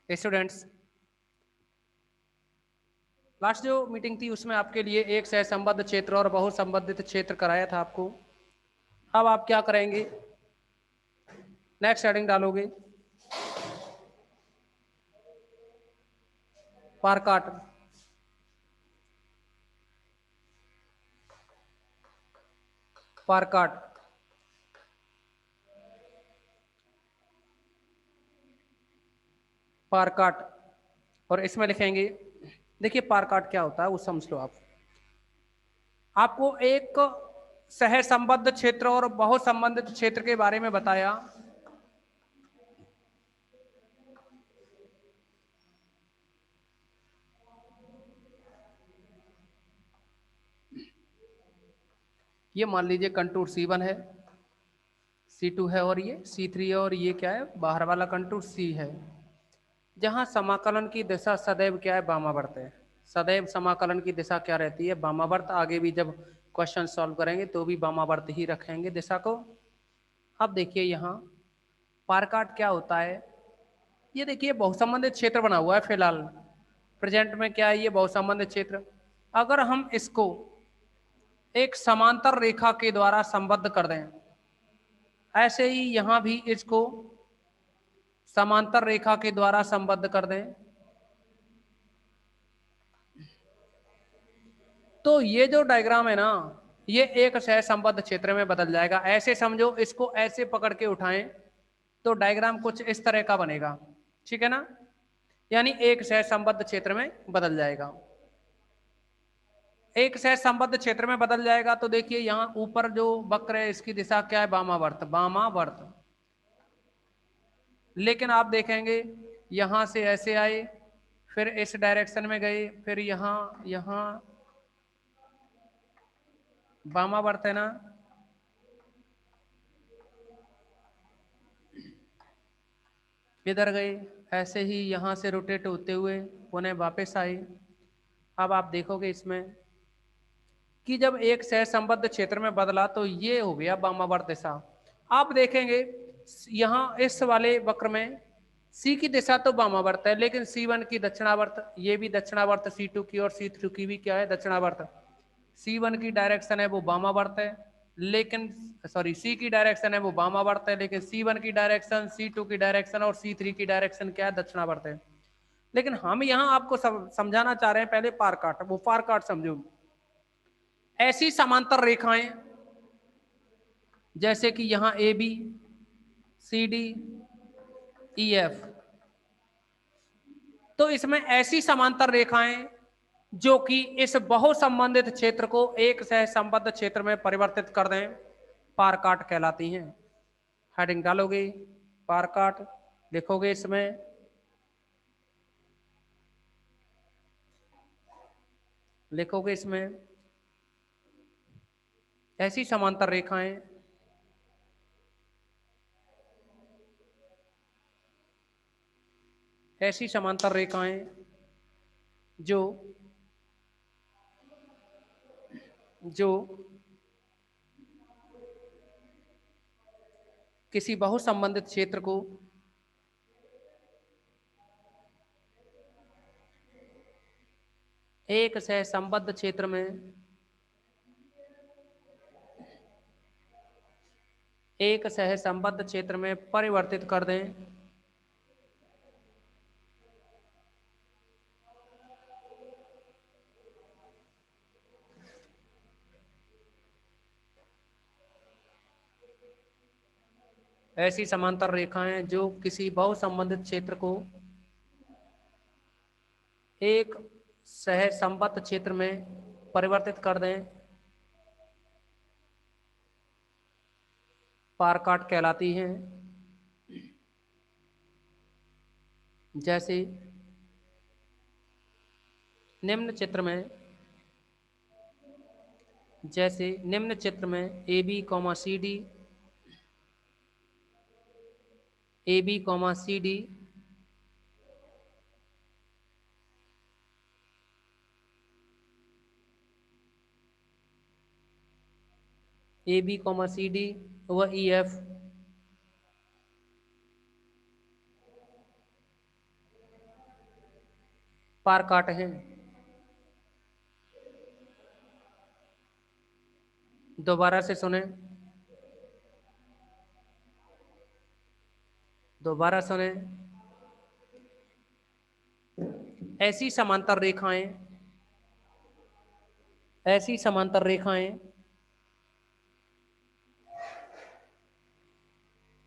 Students, last जो meeting थी उसमें आपके लिए एक सहसंबद्ध क्षेत्र और बहु संबंधित क्षेत्र कराया था आपको। अब आप क्या करेंगे, नेक्स्ट हेडिंग डालोगे पारकाट। पारकाट पारकाट और इसमें लिखेंगे, देखिए पारकाट क्या होता है वो समझ लो आप। आपको एक सहसंबद्ध क्षेत्र और बहु संबंधित क्षेत्र के बारे में बताया। ये मान लीजिए कंटूर C1 है, C2 है और ये C3 है और ये क्या है, बाहर वाला कंटूर C है। जहां समाकलन की दिशा सदैव क्या है, वामावर्त है। सदैव समाकलन की दिशा क्या रहती है, वामावर्त। आगे भी जब क्वेश्चन सॉल्व करेंगे तो भी वामावर्त ही रखेंगे दिशा को। अब देखिए यहाँ पारकाट क्या होता है। ये देखिए बहुसंबंधित क्षेत्र बना हुआ है फिलहाल प्रेजेंट में। क्या है ये बहुसंबंधित क्षेत्र। अगर हम इसको एक समांतर रेखा के द्वारा संबद्ध कर दें, ऐसे ही यहां भी इसको समांतर रेखा के द्वारा संबद्ध कर दें, तो ये जो डायग्राम है ना, ये एक सहसंबद्ध क्षेत्र में बदल जाएगा। ऐसे समझो, इसको ऐसे पकड़ के उठाएं तो डायग्राम कुछ इस तरह का बनेगा, ठीक है ना। यानी एक सहसंबद्ध क्षेत्र में बदल जाएगा। एक सहसंबद्ध क्षेत्र में बदल जाएगा तो देखिए यहां ऊपर जो वक्र है इसकी दिशा क्या है, वामावर्त। वामावर्त। लेकिन आप देखेंगे यहां से ऐसे आए, फिर इस डायरेक्शन में गए, फिर यहां यहां वामावर्त है ना। इधर गए, ऐसे ही यहां से रोटेट होते हुए पुनः वापस आए। अब आप देखोगे इसमें कि जब एक सहसंबद्ध क्षेत्र में बदला तो ये हो गया वामावर्त दिशा। आप देखेंगे यहां इस वाले वक्र में C की दिशा तो वामावर्त है, लेकिन C1 की दक्षिणावर्त, ये भी दक्षिणावर्त C2 की, और C3 की भी क्या है, दक्षिणावर्त। C1 की डायरेक्शन है वो वामावर्त है, लेकिन सॉरी C की डायरेक्शन है वो वामावर्त है, लेकिन C1 की डायरेक्शन, C2 की डायरेक्शन और C3 की डायरेक्शन क्या है, दक्षिणावर्त है। लेकिन हम यहां आपको समझाना चाह रहे हैं पहले पारकाट। वो पारकाट समझो, ऐसी समांतर रेखाएं जैसे कि यहां AB CD EF, तो इसमें ऐसी समांतर रेखाएं जो कि इस बहु संबंधित क्षेत्र को एक सहसंबद्ध क्षेत्र में परिवर्तित कर दें, पारकाट कहलाती हैं। हेडिंग डालोगे पारकाट, लिखोगे इसमें लिखोगे इसमें ऐसी समांतर रेखाएं ऐसी समांतर रेखाएं जो जो किसी बहु संबंधित क्षेत्र को एक सहसंबद्ध क्षेत्र में एक सहसंबद्ध क्षेत्र में परिवर्तित कर दें। ऐसी समांतर रेखाएं जो किसी बहु संबंधित क्षेत्र को एक सहसंबद्ध क्षेत्र में परिवर्तित कर दें, पारकाट कहलाती हैं। जैसे निम्न चित्र में AB comma CD AB comma CD AB comma CD व EF पार काट हैं। दोबारा से सुने, दोबारा सुने। ऐसी समांतर रेखाएं, ऐसी समांतर रेखाएं,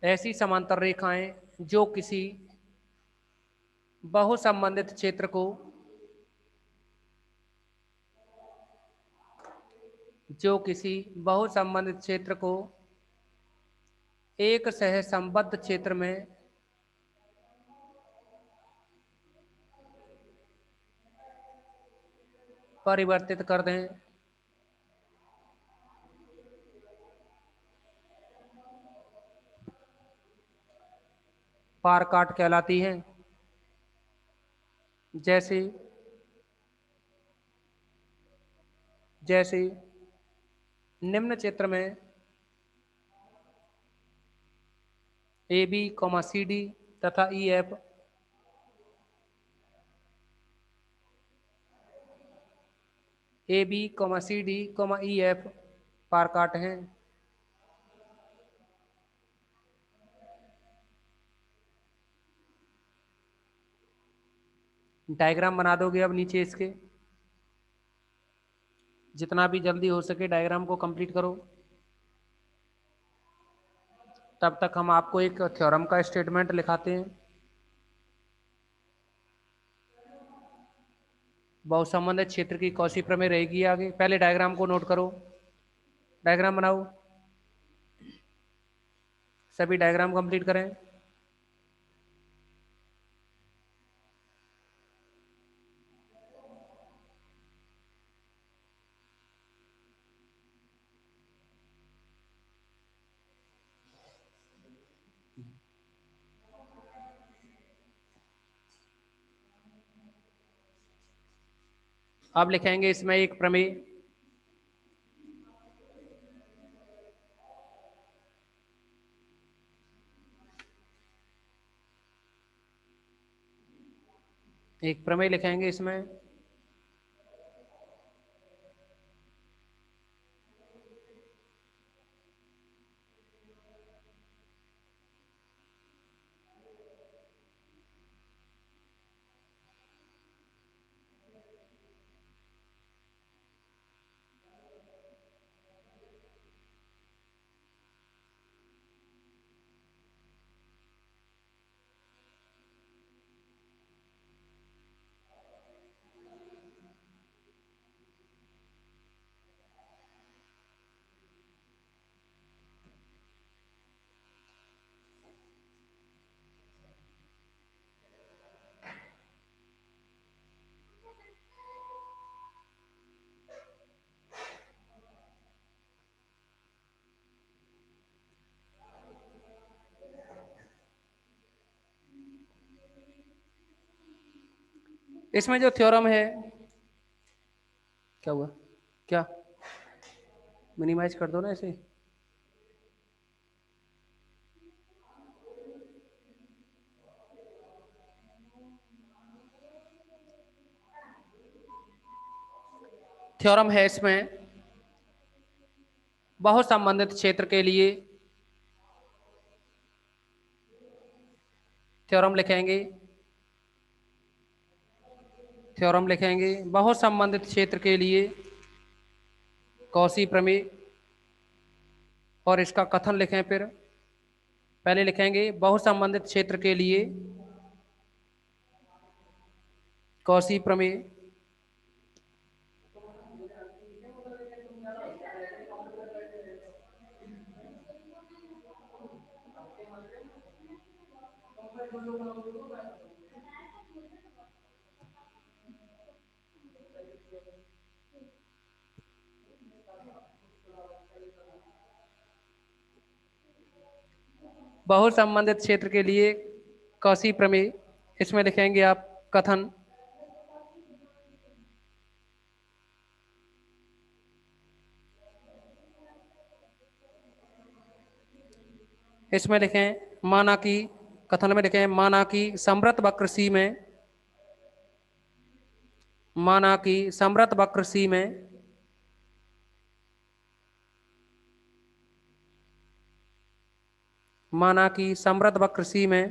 ऐसी समांतर रेखाएं जो किसी बहुसंबंधित क्षेत्र को, जो किसी बहुसंबंधित क्षेत्र को एक सहसंबद्ध क्षेत्र में परिवर्तित कर दें, पार काट कहलाती है। जैसे जैसे निम्न चित्र में A B comma C D तथा E F, A B comma C D comma E F पार काट हैं। डायग्राम बना दोगे अब नीचे इसके, जितना भी जल्दी हो सके डायग्राम को कंप्लीट करो। तब तक हम आपको एक थ्योरम का स्टेटमेंट लिखाते हैं। बहुसंबंधित क्षेत्र की कौशी प्रमेय रहेगी आगे। पहले डायग्राम को नोट करो, डायग्राम बनाओ, सभी डायग्राम कंप्लीट करें। अब लिखेंगे इसमें एक प्रमेय, एक प्रमेय लिखेंगे इसमें। इसमें जो थ्योरम है, क्या हुआ, क्या मिनिमाइज कर दो ना इसे। थ्योरम है इसमें बहुत संबंधित क्षेत्र के लिए, थ्योरम लिखेंगे, थ्योरम लिखेंगे बहुत संबंधित क्षेत्र के लिए कौशी प्रमेय, और इसका कथन लिखें। फिर पहले लिखेंगे बहुत संबंधित क्षेत्र के लिए कौशी प्रमेय, बहुत संबंधित क्षेत्र के लिए कौशी प्रमेय। इसमें लिखेंगे आप कथन, इसमें लिखें माना कि, कथन में लिखें माना कि समृत वक्र सी में, माना कि समृद्ध वक्र सी में माना कि समृद्ध वक्र सी में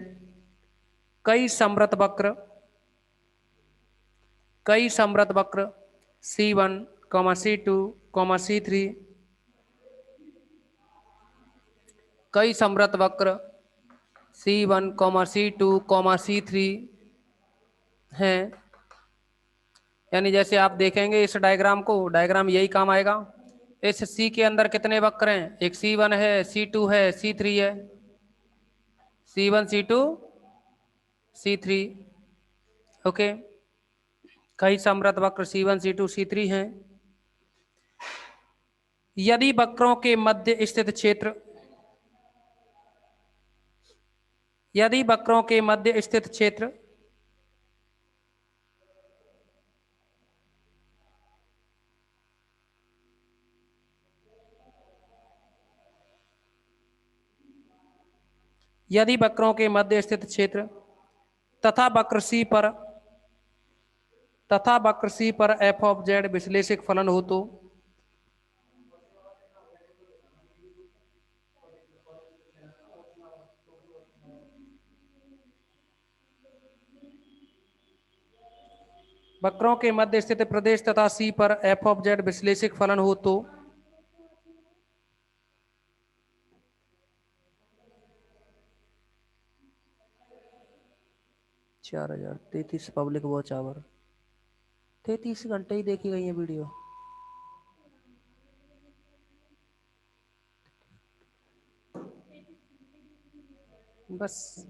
कई समृद्ध वक्र C1, C2, C3, कई समृद्ध वक्र C1, C2, C3 हैं। यानी जैसे आप देखेंगे इस डायग्राम को, डायग्राम यही काम आएगा। इस C के अंदर कितने वक्र हैं? एक C1 है, C2 है, C3 है। C1, C2, C3, okay. कई समृद्ध वक्र C1, C2, C3 हैं। यदि वक्रों के मध्य स्थित क्षेत्र यदि वक्रों के मध्य स्थित क्षेत्र यदि वक्रों के मध्य स्थित क्षेत्र तथा वक्र सी पर एफ ऑफ जेड विश्लेषक फलन हो तो वक्रों के मध्य स्थित प्रदेश तथा सी पर एफ ऑफ जेड विश्लेषक फलन हो तो 4033 पब्लिक वॉच आवर, 33 घंटे ही देखी गई है वीडियो। बस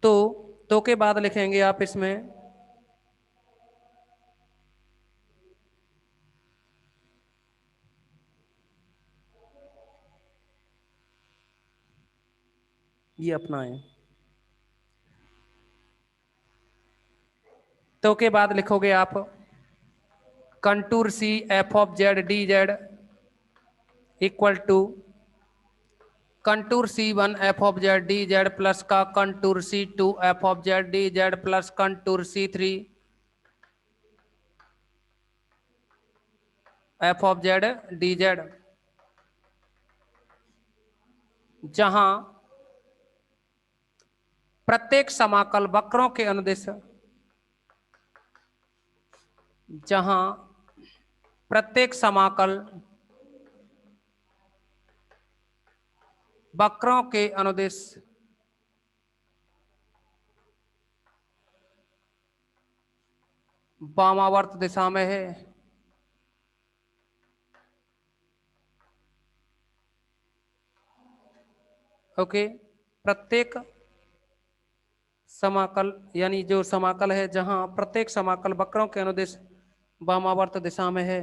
तो के बाद लिखेंगे आप इसमें ये अपना है। तो के बाद लिखोगे आप contour C F of Z D Z equal to contour C1 F of Z D Z plus का contour C2 F of Z D Z plus contour C3 F of Z D Z, जहां प्रत्येक समाकल वक्रों के अनुदिश जहां प्रत्येक समाकल वक्रों के अनुदिश वामावर्त दिशा में है। ओके, प्रत्येक समाकल यानी जो समाकल है जहां प्रत्येक समाकल वक्रों के अनुदिश वामावर्त दिशा में है।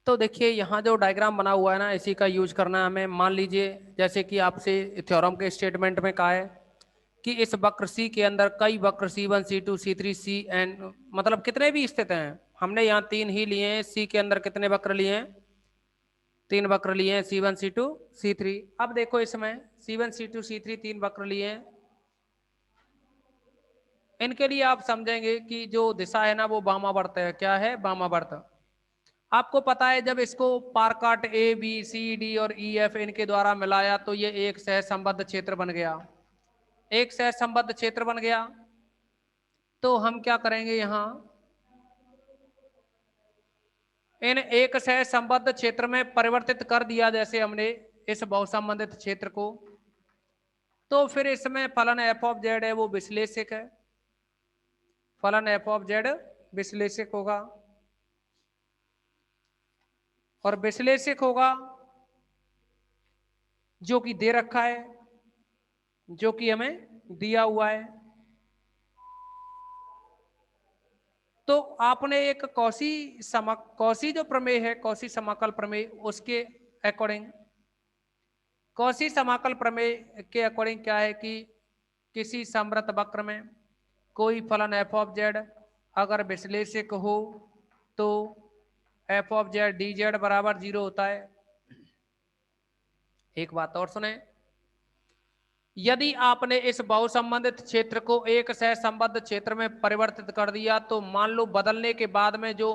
तो देखिए यहाँ जो डायग्राम बना हुआ है ना, इसी का यूज करना है हमें। मान लीजिए जैसे कि आपसे थ्योरम के स्टेटमेंट में कहा है कि इस वक्र सी के अंदर कई वक्र C1, C2, C3, CN मतलब कितने भी स्थित हैं। हमने यहाँ 3 ही लिए हैं। सी के अंदर कितने वक्र लिए हैं? 3 वक्र लिए हैं, C1, C2, C3। अब देखो इसमें C1, C2, C3 3 वक्र लिए हैं। इनके लिए आप समझेंगे कि जो दिशा है ना वो वामावर्त है। क्या है? वामावर्त। आपको पता है जब इसको पार काट ABCD और EF इनके द्वारा मिलाया तो ये एक सहसंबद्ध क्षेत्र बन गया। एक सहसंबद्ध क्षेत्र बन गया। तो हम क्या करेंगे, यहां इन एक सहसंबद्ध क्षेत्र में परिवर्तित कर दिया जैसे हमने इस बहुसंबंधित क्षेत्र को। तो फिर इसमें फलन एफ ऑफ जेड है वो विश्लेषक है। फलन एफ ऑफ जेड विश्लेषक होगा और विश्लेषक होगा जो कि दे रखा है, जो कि हमें दिया हुआ है। तो आपने एक कौशी जो प्रमेय है, कौशी समाकल प्रमेय, उसके अकॉर्डिंग कौशी समाकल प्रमेय के अकॉर्डिंग क्या है कि किसी समृत वक्र में कोई फलन एफ ऑफ जेड अगर विश्लेषक हो तो F of Z D Z बराबर 0 होता है। एक बात और सुने, यदि आपने इस बहुसंबंधित क्षेत्र को एक सहसंबद्ध क्षेत्र में परिवर्तित कर दिया तो मान लो बदलने के बाद में जो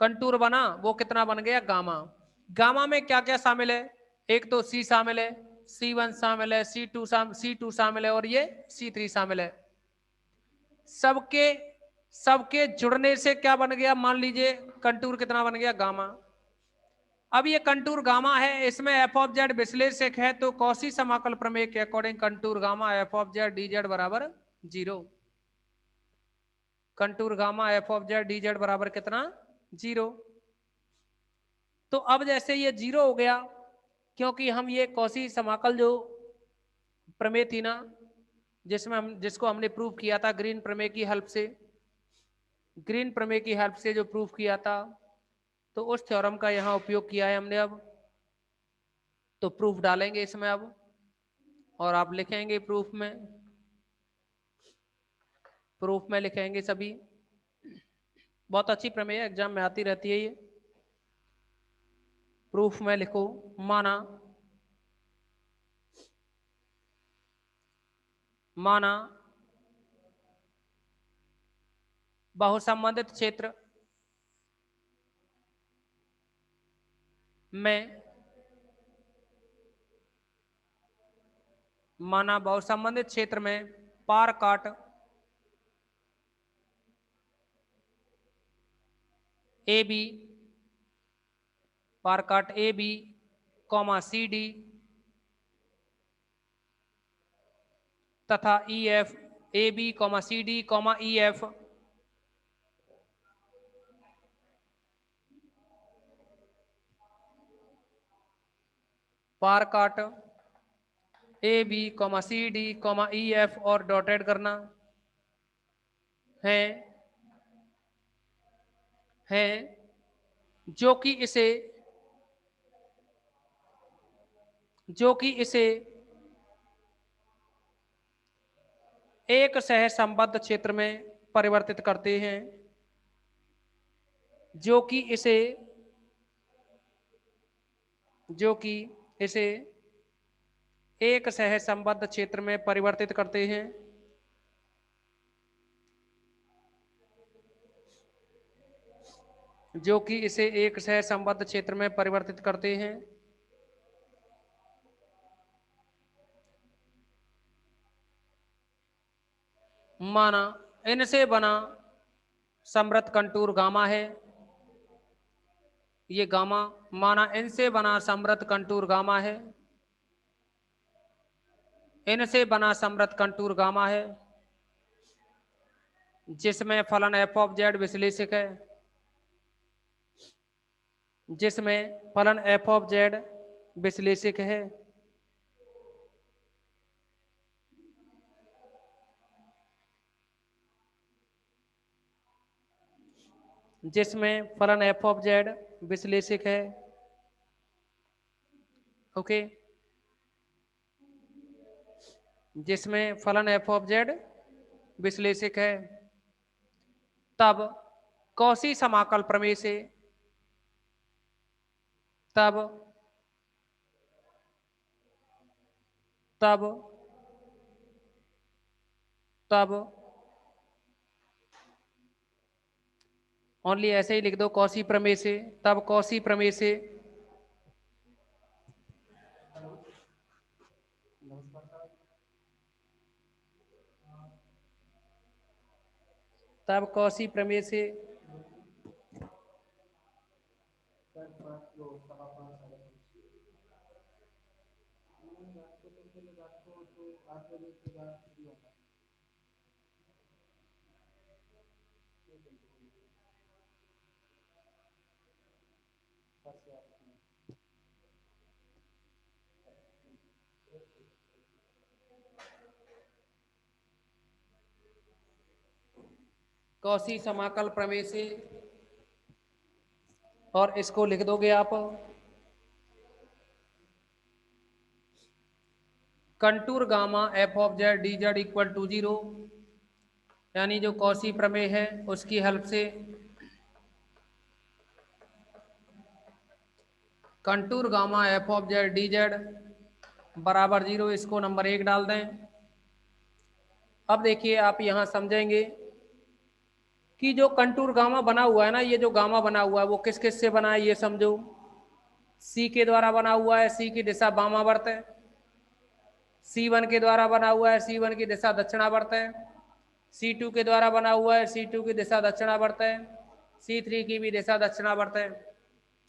कंटूर बना वो कितना बन गया, गामा। गामा में क्या क्या शामिल है, एक तो सी शामिल है, C1 शामिल है, C2 शामिल है और ये C3 शामिल है। सबके सबके जुड़ने से क्या बन गया, मान लीजिए कंटूर कितना बन गया, गामा। अब ये कंटूर गामा है, इसमें एफ ऑफ जेड विश्लेषक है, तो कौशी समाकल प्रमेय के according contour gamma F of Z D Z बराबर 0। Contour gamma F of Z D Z बराबर कितना, 0। तो अब जैसे ये 0 हो गया, क्योंकि हम ये कौशी समाकल जो प्रमेय थी ना, जिसको हमने प्रूव किया था ग्रीन प्रमेय की हेल्प से, ग्रीन प्रमेय की हेल्प से जो प्रूफ किया था, तो उस थ्योरम का यहां उपयोग किया है हमने। अब तो प्रूफ डालेंगे इसमें अब, और आप लिखेंगे प्रूफ में लिखेंगे सभी। बहुत अच्छी प्रमेय है, एग्जाम में आती रहती है ये। प्रूफ में लिखो, माना माना बहुसंबंधित क्षेत्र में, माना बहुसंबंधित क्षेत्र में पार काट ए बी, पार काट A B comma C D तथा E F, A B comma C D comma E F पार काट A B comma C D comma E F और डॉटेड करना है है जो कि इसे एक सहसंबद्ध क्षेत्र में परिवर्तित करते हैं, जो कि इसे एक सहसंबद्ध क्षेत्र में परिवर्तित करते हैं, जो कि इसे एक सहसंबद्ध क्षेत्र में परिवर्तित करते हैं। माना इनसे बना समृत कंटूर गामा है, ये गामा, माना इनसे बना समृत कंटूर गामा है, इनसे बना समृत कंटूर गामा है, जिसमें फलन एफ ऑफ जेड विश्लेषक है, जिसमें फलन एफ ऑफ जेड विश्लेषक है, जिसमें फलन एफ ऑफ जेड विश्लेषक है। ओके, जिसमें फलन एफ ऑफ जेड विश्लेषक है, तब कौशी समाकल प्रमेय से तब तब तब ओनली ऐसे ही लिख दो, कौशी प्रमेय से, तब कौशी प्रमेय से तब कौशी प्रमेय से कौशी समाकल प्रमेय से, और इसको लिख दोगे आप contour gamma F of Z D Z equal to 0, यानी जो कौशी प्रमेय है उसकी हेल्प से contour gamma F of Z D Z बराबर 0, इसको नंबर 1 डाल दें। अब देखिए आप यहां समझेंगे कि जो कंटूर गामा बना हुआ है ना, ये जो गामा बना हुआ है वो किस किस से बना है ये समझो। सी के द्वारा बना हुआ है, सी की दिशा वामावर्त है। C1 के द्वारा बना हुआ है, C1 की दिशा दक्षिणावर्त है। C2 के द्वारा बना हुआ है, C2 की दिशा दक्षिणावर्त है। C3 की भी दिशा दक्षिणावर्त है।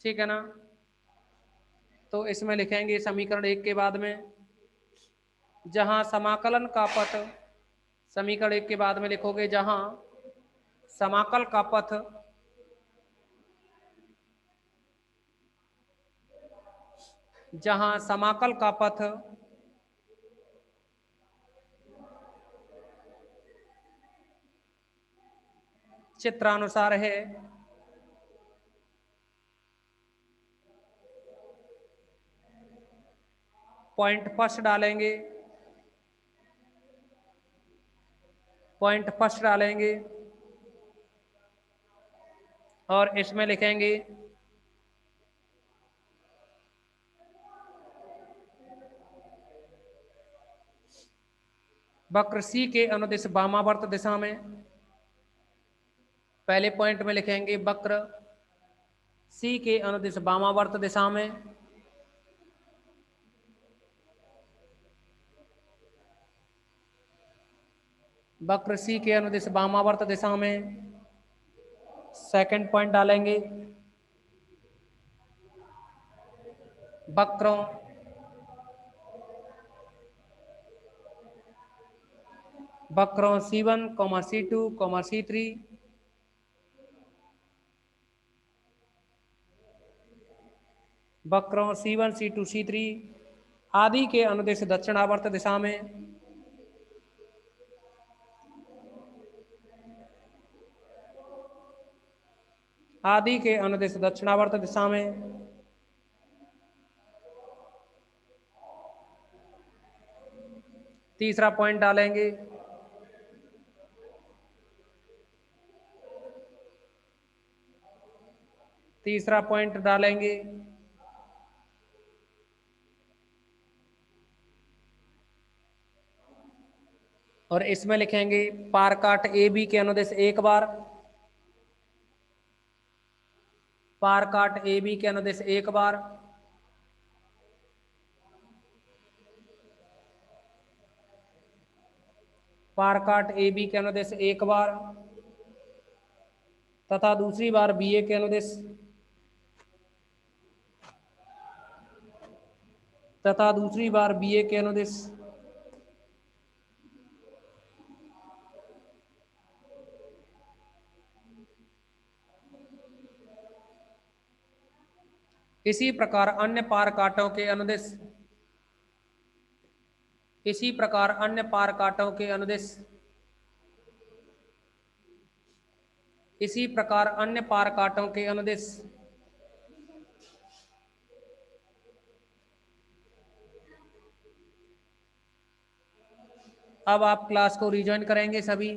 ठीक है ना। तो इसमें लिखेंगे समीकरण 1 के बाद में, जहां समाकलन का पथ, समीकरण 1 के बाद में लिखोगे जहां समाकल का पथ जहां समाकल का पथ चित्रानुसार है, पॉइंट फर्स्ट डालेंगे, पॉइंट फर्स्ट डालेंगे और इसमें लिखेंगे वक्र सी के अनुदिश वामावर्त दिशा में। पहले पॉइंट में लिखेंगे वक्र सी के अनुदिश वामावर्त दिशा में, वक्र सी के अनुदिश वामावर्त दिशा में। सेकंड पॉइंट डालेंगे वक्रों वक्रों C1, C2, C3 वक्रों C1, C2, C3 आदि के अनुदिश दक्षिणावर्त दिशा में, आदि के अनुदिश दक्षिणावर्त दिशा में। तीसरा पॉइंट डालेंगे तीसरा पॉइंट डालेंगे और इसमें लिखेंगे पार काट ए बी के अनुदिश एक बार, पार काट ए बी के अनुदिश एक बार, पार काट ए बी के अनुदिश एक बार तथा दूसरी बार बी ए के अनुदिश, तथा दूसरी बार बी ए के अनुदिश। इसी प्रकार अन्य पार काटों के अनुदिश, इसी प्रकार अन्य पार काटों के अनुदिश, इसी प्रकार अन्य पार काटों के अनुदिश। अब आप क्लास को रिज्वाइन करेंगे सभी।